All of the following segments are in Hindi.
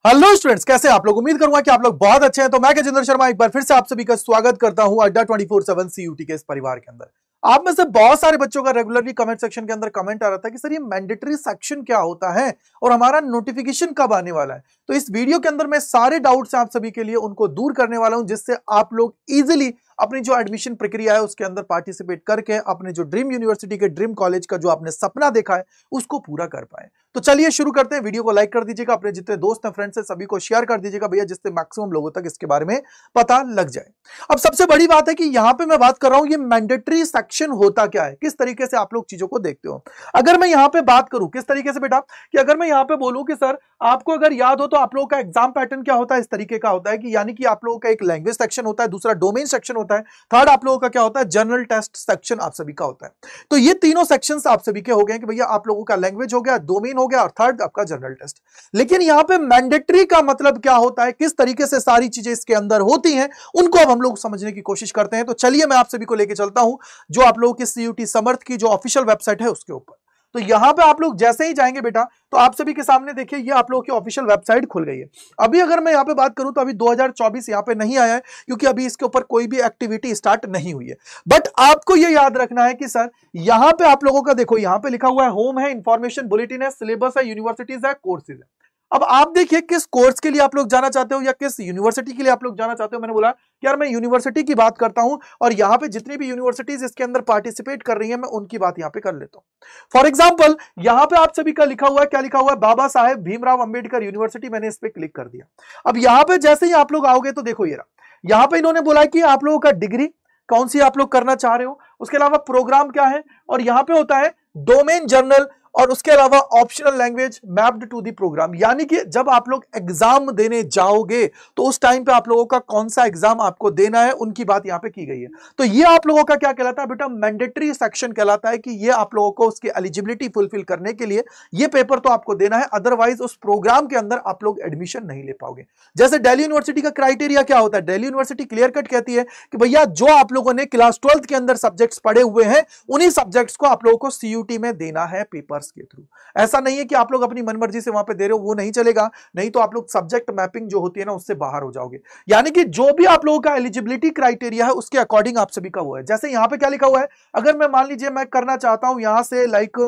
हेलो स्टूडेंट्स, कैसे आप लोग? उम्मीद करूंगा कि आप लोग बहुत अच्छे हैं। तो मैं गजेंद्र शर्मा एक बार फिर से आप सभी का स्वागत करता हूं अड्डा 24/7 सीयूटी के इस परिवार के अंदर। आप में से बहुत सारे बच्चों का रेगुलरली कमेंट सेक्शन के अंदर कमेंट आ रहा था कि सर ये मैंडेटरी सेक्शन क्या होता है और हमारा नोटिफिकेशन कब आने वाला है। तो इस वीडियो के अंदर मैं सारे डाउट्स आप सभी के लिए उनको दूर करने वाला हूं, जिससे आप लोग इजिली अपनी जो एडमिशन प्रक्रिया है उसके अंदर पार्टिसिपेट करके अपने जो ड्रीम यूनिवर्सिटी के ड्रीम कॉलेज का जो आपने सपना देखा है उसको पूरा कर पाए। तो चलिए शुरू करते हैं। वीडियो को लाइक कर दीजिएगा, अपने जितने दोस्त हैं फ्रेंड्स हैं सभी को शेयर कर दीजिएगा भैया, जिससे मैक्सिमम लोगों तक इसके बारे में पता लग जाए। अब सबसे बड़ी बात है कि यहां पे मैं बात कर रहा हूं ये मैंडेटरी सेक्शन होता क्या है, किस तरीके से आप लोग चीजों को देखते हो। अगर मैं यहां पे बात करूं किस तरीके से बेटा, कि अगर मैं यहां पे बोलूं कि सर आपको अगर याद हो तो आप लोगों का एग्जाम पैटर्न क्या होता है, इस तरीके का होता है कि यानी कि आप लोगों का एक लैंग्वेज सेक्शन होता है, दूसरा डोमेन सेक्शन होता है, थर्ड आप लोगों का क्या होता है, जनरल टेस्ट सेक्शन आप सभी का होता है। तो ये तीनों सेक्शंस आप सभी के हो गए कि भैया आप लोगों का लैंग्वेज हो गया, डोमेन हो गया और थर्ड आपका जनरल टेस्ट। लेकिन यहां पे मैंडेटरी का मतलब क्या होता है, किस तरीके से सारी चीजें इसके अंदर होती हैं, उनको अब हम लोग समझने की कोशिश करते हैं। तो चलिए मैं आप सभी को लेकर चलता हूं जो आप लोगों की सीयूटी समर्थ की जो ऑफिशियल वेबसाइट है उसके ऊपर। तो यहां पे आप लोग जैसे ही जाएंगे बेटा तो आप सभी के सामने देखिए ये आप लोगों की ऑफिशियल वेबसाइट खुल गई है। अभी अगर मैं यहां पे बात करूं तो अभी 2024 यहां पे नहीं आया है क्योंकि अभी इसके ऊपर कोई भी एक्टिविटी स्टार्ट नहीं हुई है। बट आपको ये याद रखना है कि सर यहां पे आप लोगों का देखो यहां पे लिखा हुआ है होम है, इंफॉर्मेशन बुलेटिन है, सिलेबस है, यूनिवर्सिटीज है, कोर्सेज है। अब आप देखिए किस कोर्स के लिए आप लोग जाना चाहते हो या किस यूनिवर्सिटी के लिए आप लोग जाना चाहते हो। मैंने बोला कि यार मैं यूनिवर्सिटी की बात करता हूं और यहां पे जितनी भी यूनिवर्सिटीज इसके अंदर पार्टिसिपेट कर रही हैं मैं उनकी बात यहां पे कर लेता हूं। फॉर एग्जांपल यहां पे आप सभी का लिखा हुआ है, क्या लिखा हुआ है, बाबा साहेब भीमराव अंबेडकर यूनिवर्सिटी। मैंने इस पे क्लिक कर दिया। अब यहां पे जैसे ही आप लोग आओगे तो देखो ये रहा, यहां पे इन्होंने बोला कि आप लोगों का डिग्री कौन सी आप लोग करना चाह रहे हो, उसके अलावा प्रोग्राम क्या है, और यहां पे होता है डोमेन जर्नल, और उसके अलावा optional language mapped to the program. यानी कि जब आप लोग एग्जाम देने जाओगे तो उस टाइम पे आप लोगों का कौन सा एग्जाम आपको देना है उनकी बात यहां पे की गई है। तो ये आप लोगों का क्या कहलाता है बेटा, मैंडेटरी सेक्शन कहलाता है कि ये आप लोगों को उसकी एलिजिबिलिटी फुलफिल करने के लिए ये पेपर तो आपको देना है, अदरवाइज उस प्रोग्राम के अंदर आप लोग एडमिशन नहीं ले पाओगे। जैसे दिल्ली यूनिवर्सिटी का क्राइटेरिया क्या होता है, दिल्ली यूनिवर्सिटी क्लियर कट कहती है कि भैया जो आप लोगों ने क्लास 12th के अंदर सब्जेक्ट्स पढ़े हुए हैं उन्हीं सब्जेक्ट्स को आप लोगों को सीयूटी में देना है पेपर्स के थ्रू। ऐसा नहीं है कि आप लोग अपनी मनमर्जी से वहां पे दे रहे हो, वो नहीं चलेगा, नहीं तो आप लोग सब्जेक्ट मैपिंग जो होती है ना उससे बाहर हो जाओगे। यानी कि जो भी आप लोगों का एलिजिबिलिटी क्राइटेरिया है उसके अकॉर्डिंग आप सभी का वो है। जैसे यहां पे क्या लिखा हुआ है, अगर मैं मान लीजिए मैं करना चाहता हूं यहां से लाइक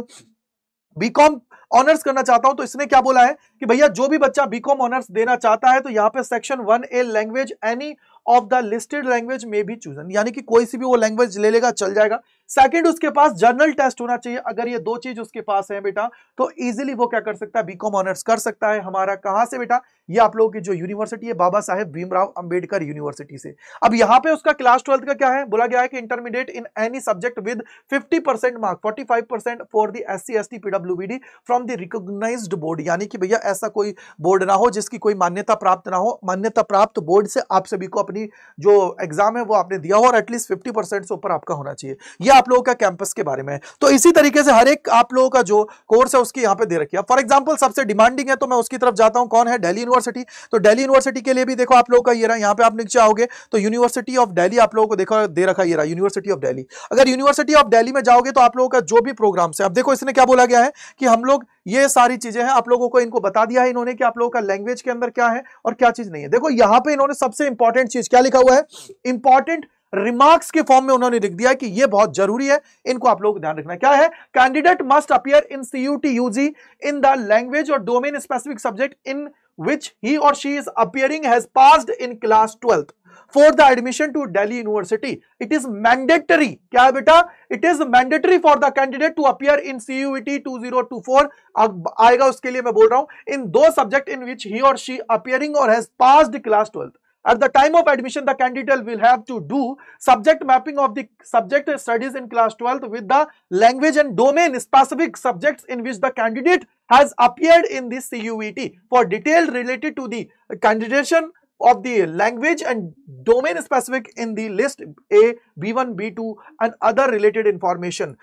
बीकॉम ऑनर्स करना चाहता हूं, तो इसने क्या बोला है कि भैया जो भी बच्चा बीकॉम ऑनर्स देना चाहता है तो यहां पे section 1A language any of the listed language में भी चूजन, यानी कि कोई सी भी वो लैंग्वेज ले लेगा चल जाएगा। सेकंड उसके पास जर्नल टेस्ट होना चाहिए। अगर ये दो चीज उसके पास है बेटा तो इजीली वो क्या कर सकता है, बीकॉम ऑनर्स कर सकता है। हमारा कहां से बेटा, ये आप लोगों की जो यूनिवर्सिटी है बाबा साहेब भीमराव अंबेडकर यूनिवर्सिटी से। अब यहां पे उसका क्लास 12th का क्या है, बोला गया है कि intermediate in any subject with 50% mark, 45% for the SC ST PWBD from the recognised board. यानी कि भैया ऐसा कोई बोर्ड ना हो जिसकी कोई मान्यता प्राप्त ना हो, मान्यता प्राप्त बोर्ड से आप सभी को अपनी जो एग्जाम है वो आपने दिया हो और एटलीस्ट 50% से ऊपर आपका होना चाहिए। ये आप लोगों का कैंपस के बारे में है। तो इसी तरीके से हर एक आप लोगों का जो कोर्स है उसकी यहां पे दे रखी है। फॉर एग्जांपल सबसे डिमांडिंग है तो मैं उसकी तरफ जाता हूं, कौन है, दिल्ली यूनिवर्सिटी। तो दिल्ली यूनिवर्सिटी के लिए भी देखो आप लोगों का ये रहा, यहां पे आप नीचे आओगे तो यूनिवर्सिटी ऑफ दिल्ली आप लोगों को देखो दे रखा ये रहा, यूनिवर्सिटी ऑफ दिल्ली। अगर यूनिवर्सिटी ऑफ दिल्ली में जाओगे तो आप लोगों का जो भी प्रोग्राम्स है, अब देखो इसने क्या बोला गया है कि हम लोग ये सारी चीजें हैं आप लोगों को इनको बता दिया है इन्होंने कि आप लोगों का लैंग्वेज के अंदर क्या है और क्या चीज नहीं है। देखो यहां पे इन्होंने सबसे इंपॉर्टेंट चीज क्या लिखा हुआ है, इंपॉर्टेंट रिमार्क्स के फॉर्म में उन्होंने लिख दिया है कि ये बहुत जरूरी है, इनको आप लोग ध्यान रखना। क्या है, candidate must appear in CUT UG in the language और domain specific subject in which he or she is appearing has passed in class 12th for the admission to Delhi University. It is mandatory. क्या है बेटा, it is mandatory for the candidate to appear in CUET 2024. अब आएगा उसके लिए मैं बोल रहा हूं इन दो subject in which he or she appearing or has passed class 12th. At the time of admission, the candidate will have to do subject mapping of the subject studies in class 12th with the language and domain specific subjects in which the candidate has appeared in this CUET. For detail related to the candidation of the language and domain specific in the list A, B1, B2 and other related information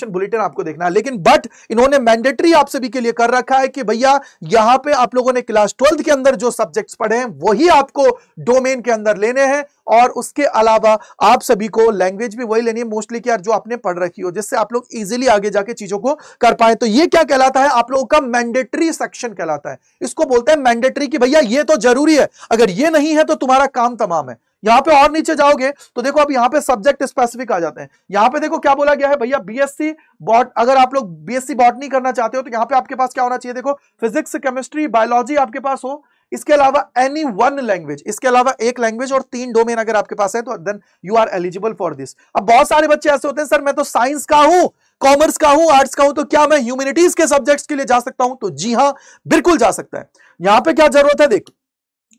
bulletin आपको देखना है। लेकिन बट इन्होंने मैंडेटरी आप सभी के लिए कर रखा है कि भैया यहां पे आप लोगों ने क्लास 12th के अंदर जो सब्जेक्ट्स पढ़े हैं वही आपको डोमेन के अंदर लेने हैं और उसके अलावा आप सभी को लैंग्वेज भी वही लेनी है मोस्टली कि यार जो आपने पढ़ रखी हो, जिससे आप लोग इजीली आगे जाके चीजों को कर पाए। तो ये क्या कहलाता है, आप लोगों का मैंडेटरी सेक्शन कहलाता है। इसको बोलते हैं मैंडेटरी कि भैया ये तो जरूरी है, अगर ये नहीं है तो तुम्हारा काम तमाम है। यहां पे और नीचे जाओगे तो देखो अब यहां पे सब्जेक्ट स्पेसिफिक आ जाते हैं। यहां पे देखो क्या बोला गया है भैया, बीएससी बॉट, अगर आप लोग बीएससी बॉटनी करना चाहते हो तो यहां पे आपके पास क्या होना चाहिए, देखो फिजिक्स, केमिस्ट्री, बायोलॉजी आपके पास हो, इसके अलावा एनी वन लैंग्वेज, इसके अलावा एक लैंग्वेज और 3 डोमेन अगर आपके पास है तो then you are eligible for this. अब बहुत सारे बच्चे ऐसे होते हैं, सर मैं तो साइंस का हूं, कॉमर्स का हूं, आर्ट्स का हूं, तो क्या मैं ह्यूमैनिटीज के सब्जेक्ट्स के लिए जा सकता हूं? तो जी हां, बिल्कुल जा सकता है। यहां पे क्या जरूरत है, देख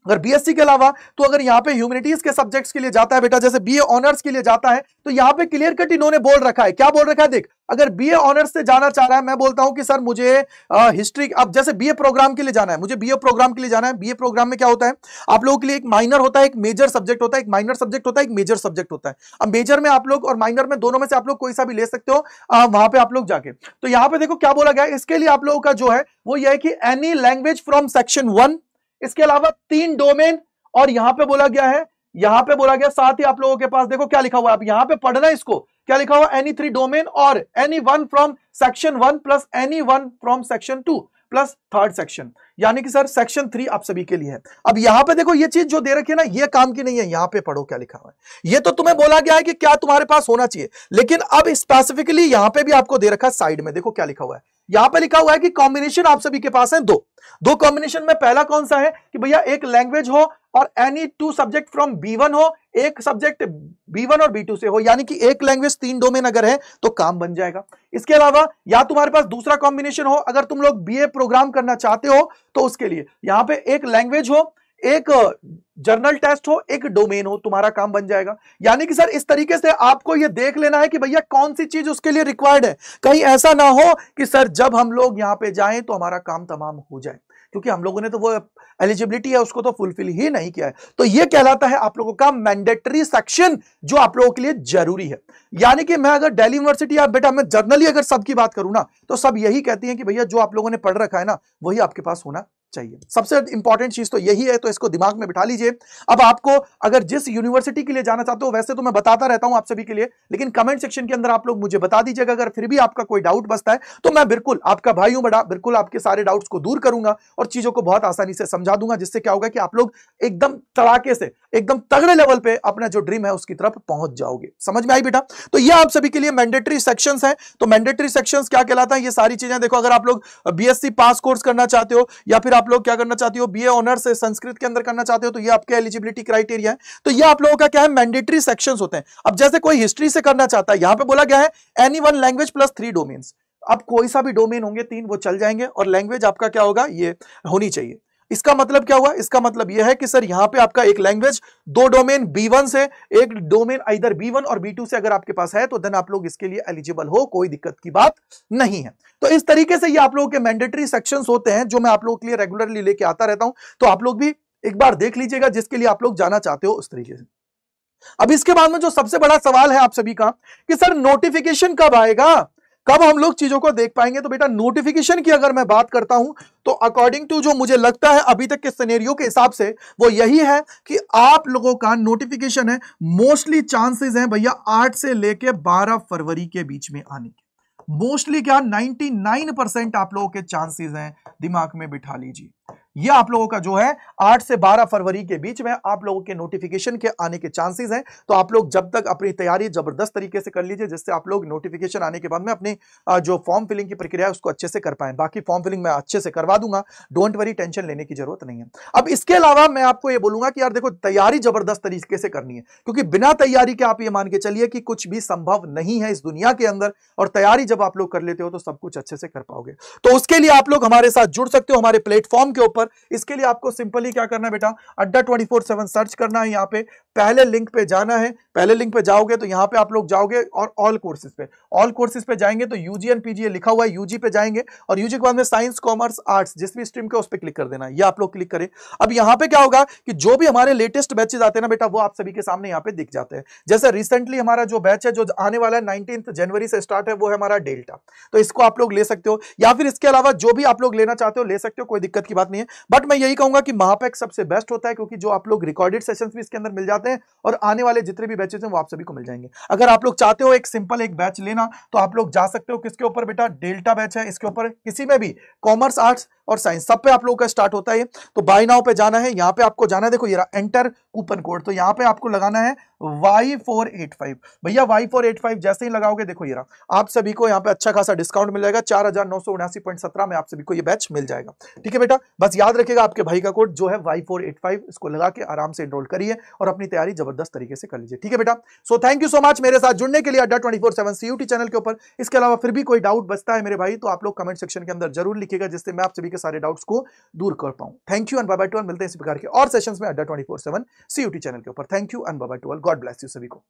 अगर बीएससी के अलावा तो अगर यहां पे ह्यूमैनिटीज के सब्जेक्ट्स के लिए जाता है बेटा, जैसे बीए ऑनर्स के लिए जाता है, तो यहां पे क्लियर कट इन्होंने बोल रखा है, क्या बोल रखा है, देख अगर बीए ऑनर्स से जाना चाह रहा है, मैं बोलता हूं कि सर मुझे हिस्ट्री, अब जैसे बीए प्रोग्राम के लिए जाना है, मुझे बीए प्रोग्राम के लिए जाना है, बीए प्रोग्राम में क्या होता है, आप लोगों के लिए एक माइनर होता है, एक मेजर सब्जेक्ट होता है, एक माइनर सब्जेक्ट होता है, एक मेजर सब्जेक्ट होता है। अब मेजर में आप लोग और माइनर में दोनों में से आप लोग कोई सा भी ले सकते हो वहां पे आप लोग जाके। तो यहां पे देखो क्या बोला गया है, इसके लिए आप लोगों का जो है वो यह है कि एनी लैंग्वेज फ्रॉम सेक्शन 1, इसके अलावा 3 डोमेन, और यहां पे बोला गया है, यहां पे बोला गया साथ ही आप लोगों के पास देखो क्या लिखा हुआ है, आप यहां पे पढ़ना है इसको, क्या लिखा हुआ, एनी 3 डोमेन और any one from section 1 plus any one from section 2 plus 3rd section, यानी कि सर सेक्शन 3 आप सभी के लिए है। अब यहां पे देखो ये चीज जो दे रखी है ना, ये काम की नहीं है, यहां पे पढ़ो क्या लिखा हुआ है। ये तो तुम्हें बोला गया है कि क्या तुम्हारे पास होना चाहिए, लेकिन अब स्पेसिफिकली यहां पे भी आपको दे रखा है साइड में, देखो क्या लिखा हुआ है, यहां पे लिखा हुआ है कि कॉम्बिनेशन आप सभी के पास है दो कॉम्बिनेशन में पहला कौन सा है कि भैया एक लैंग्वेज हो और एनी 2 सब्जेक्ट फ्रॉम B1 हो, एक सब्जेक्ट B1 और B2 से हो, यानी कि एक लैंग्वेज 3 डोमेन अगर है तो काम बन जाएगा। इसके अलावा या तुम्हारे पास दूसरा कॉम्बिनेशन हो, अगर तुम लोग बीए प्रोग्राम करना चाहते हो तो उसके लिए यहां पे एक लैंग्वेज हो, एक जर्नल टेस्ट हो, एक डोमेन हो, तुम्हारा काम बन जाएगा। यानी कि सर इस तरीके से आपको यह देख लेना है कि भैया कौन सी चीज उसके लिए रिक्वायर्ड है, कहीं ऐसा ना हो कि सर जब हम लोग यहां पे जाएं तो हमारा काम तमाम हो जाए, क्योंकि हम लोगों ने तो वो एलिजिबिलिटी है उसको तो फुलफिल ही नहीं किया है। तो ये कहलाता है आप लोगों का मैंडेटरी सेक्शन, जो आप लोगों के लिए जरूरी है। यानी कि मैं अगर दिल्ली यूनिवर्सिटी या बेटा मैं जर्नली अगर सबकी बात करूं ना, तो सब यही कहती हैं कि भैया जो आप लोगों ने पढ़ रखा है ना वही आपके पास होना चाहिए। सबसे इंपॉर्टेंट चीज तो यही है, तो इसको दिमाग में बिठा लीजिए। अब आपको अगर जिस यूनिवर्सिटी के लिए जाना चाहते हो, वैसे तो मैं बताता रहता हूं आप सभी के लिए, लेकिन कमेंट सेक्शन के अंदर आप लोग मुझे बता दीजिएगा, अगर फिर भी आपका कोई डाउट बचता है तो मैं बिल्कुल आपका भाई हूं बड़ा, बिल्कुल आपके सारे डाउट्स को दूर करूंगा और चीजों को बहुत आसानी से समझा दूंगा, जिससे क्या होगा कि आप लोग एकदम तड़ाके से, एकदम तगड़े लेवल पे अपना जो ड्रीम है उसकी तरफ पहुंच जाओगे। समझ में आई बेटा? तो ये आप सभी के लिए मैंडेटरी सेक्शंस हैं। तो मैंडेटरी सेक्शंस क्या कहलाता है, ये सारी चीजें देखो, अगर आप लोग बीएससी पास कोर्स करना चाहते हो या फिर आप लोग क्या करना चाहते हो, बीए ऑनर्स से संस्कृत के अंदर करना चाहते हो, तो ये आपके एलिजिबिलिटी क्राइटेरिया है। तो ये आप लोगों का क्या है, मैंडेटरी सेक्शंस होते हैं। अब जैसे कोई हिस्ट्री से करना चाहता है, यहां पे बोला गया है any one language plus 3 domains. अब कोई सा भी डोमेन होंगे 3 वो चल जाएंगे, और लैंग्वेज आपका क्या होगा, ये होनी चाहिए। इसका मतलब क्या हुआ, इसका मतलब यह है कि सर यहां पे आपका एक लैंग्वेज 2 डोमेन B1 से, एक डोमेन इधर B1 और B2 से अगर आपके पास है तो देन आप लोग इसके लिए एलिजिबल हो, कोई दिक्कत की बात नहीं है। तो इस तरीके से ये आप लोगों के मैंडेटरी सेक्शंस होते हैं, जो मैं आप लोगों के लिए रेगुलरली लेके आता रहता हूं। तो आप लोग भी एक बार देख लीजिएगा जिसके लिए आप लोग जाना चाहते हो उस तरीके से। अब इसके बाद में जो सबसे बड़ा सवाल है आप सभी का कि सर नोटिफिकेशन कब आएगा, कब हम लोग चीजों को देख पाएंगे। तो बेटा नोटिफिकेशन की अगर मैं बात करता हूं तो अकॉर्डिंग टू जो मुझे लगता है अभी तक के सिनेरियो के हिसाब से वो यही है कि आप लोगों का नोटिफिकेशन है, मोस्टली चांसेस हैं भैया 8 से लेके 12 फरवरी के बीच में आने के। मोस्टली क्या 99% आप लोगों के चांसेस हैं, दिमाग में बिठा लीजिए। ये आप लोगों का जो है 8 से 12 फरवरी के बीच में आप लोगों के नोटिफिकेशन के आने के चांसेस हैं। तो आप लोग जब तक अपनी तैयारी जबरदस्त तरीके से कर लीजिए, जिससे आप लोग नोटिफिकेशन आने के बाद में अपनी जो फॉर्म फिलिंग की प्रक्रिया है उसको अच्छे से कर पाएं। बाकी फॉर्म फिलिंग मैं अच्छे से करवा दूंगा, डोंट वरी, टेंशन लेने की जरूरत नहीं है। अब इसके अलावा मैं आपको ये बोलूंगा कि यार देखो तैयारी जबरदस्त तरीके से करनी है, क्योंकि बिना तैयारी के आप ये मान के चलिए कि कुछ भी संभव नहीं है इस दुनिया के अंदर, और तैयारी जब आप लोग कर लेते हो तो सब कुछ अच्छे से कर पाओगे। तो उसके लिए आप लोग हमारे साथ जुड़ सकते हो हमारे प्लेटफॉर्म के ऊपर। इसके लिए आपको सिंपली क्या करना है बेटा, अड्डा 24/7 सर्च करना है, यहाँ पे पहले लिंक पे जाना है। पहले लिंक पे जाओगे तो यहाँ पे आप लोग जाओगे और ऑल कोर्सेज पे जाएंगे तो यूजी एंड पीजी लिखा हुआ है, यूजी पे जाएंगे और यूजी के बाद में साइंस कॉमर्स आर्ट्स जिस भी स्ट्रीम के उस पर क्लिक कर देना है। ये आप लोग क्लिक करें। अब यहाँ पे क्या होगा कि जो भी हमारे लेटेस्ट बैचेज आते हैं ना बेटा, वो आप सभी के सामने यहाँ पे दिख जाते हैं। जैसे रिसेंटली हमारा जो बैच है जो आने वाला है 19 जनवरी से स्टार्ट है, वो है हमारा डेल्टा, तो इसको आप लोग ले सकते हो, या फिर इसके अलावा जो भी आप लोग लेना चाहते हो ले सकते हो, कोई दिक्कत की बात नहीं है। बट मैं यही कहूंगा कि महापैक सबसे बेस्ट होता है, क्योंकि जो आप लोग रिकॉर्डेड सेशंस भी इसके अंदर मिल जाते हैं और आने वाले जितने भी बैचेस हैं वो आप सभी को मिल जाएंगे। अगर आप लोग चाहते हो एक सिंपल एक बैच लेना तो आप लोग जा सकते हो किसके ऊपर बेटा, डेल्टा बैच है, इसके ऊपर किसी में भी कॉमर्स, आर्ट्स और साइंस सब पे आप लोगों का स्टार्ट होता है। तो बाय नाउ पे जाना है, यहां पे आपको जाना है, देखो ये रहा एंटर कूपन कोड, तो यहां पे आपको लगाना है Y485। भैया Y485 जैसे ही लगाओगे देखो ये रहा, आप सभी को यहाँ पे अच्छा खासा डिस्काउंट मिल जाएगा, 4979.17 में आप सभी को ये बैच मिल जाएगा। ठीक है बेटा, बस याद रखिएगा आपके भाई का कोड जो है Y485, इसको लगा के आराम से एनरोल करिए और अपनी तैयारी जबरदस्त तरीके से कर लीजिए। ठीक है बेटा, so thank you so much मेरे साथ जुड़ने के लिए अड्डा 24/7 CUT चैनल के ऊपर। इसके अलावा फिर भी कोई डाउट बचता है मेरे भाई तो आप लोग कमेंट सेक्शन के अंदर जरूर लिखिएगा, जिससे मैं आप सभी के सारे डाउट्स को दूर कर पाऊं। Thank you and bye bye to all, मिलते हैं इस प्रकार के और सेशंस में अड्डा 24/7 CUT चैनल के ऊपर। Thank you and bye bye to all, God bless you सभी को।